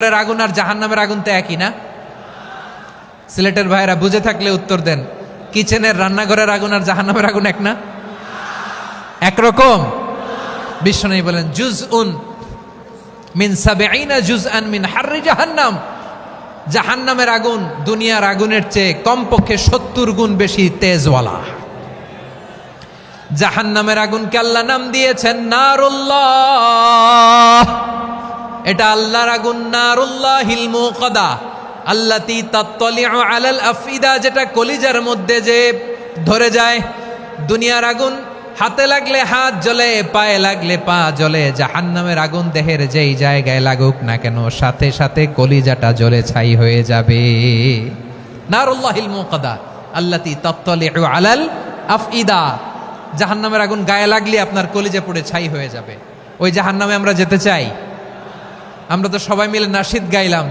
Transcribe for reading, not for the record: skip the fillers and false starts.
আগুন আর জাহান্নামের আগুন তো একই না? সিলেটের ভাইরা বুঝে থাকলে উত্তর দেন। কিচেনের রান্নাঘরের আগুন আর জাহান্নামের আগুন এক না? একরকম? বিশ্বনবী বলেন জুজউন মিন সাবঈনা জুজআন মিন হাররি জাহান্নাম। জাহান্নামের আগুন দুনিয়ার আগুনের চেয়ে কমপক্ষে 70 গুণ বেশি তেজওয়ালা। জাহান্নামের আগুনকে আল্লাহ নাম দিয়েছেন নারুল্লাহ। এটা আল্লাহর আগুন, নারুল্লাহিল মুকাদা আল্লাতী তাত্তালিউ আলাল আফইদা, যেটা কলিজার মধ্যে যে ধরে যায়। দুনিয়ার আগুন হাতে লাগলে হাত জ্বলে, পায়ে লাগলে পা জ্বলে। জাহান্নামের আগুন দেহের যেই জায়গায় লাগুক না কেন সাথে সাথে কলিজাটা জ্বলে ছাই হয়ে যাবে। নারুল্লাহিল মুকাদা আল্লাতী তাত্তালিউ আলাল আফইদা। জাহান্নামের আগুন গায়ে লাগলে আপনার কলিজা পুড়ে ছাই হয়ে যাবে। ওই জাহান্নামে আমরা যেতে চাই? আমরা তো সবাই মিলে নাশিদ গাইলাম।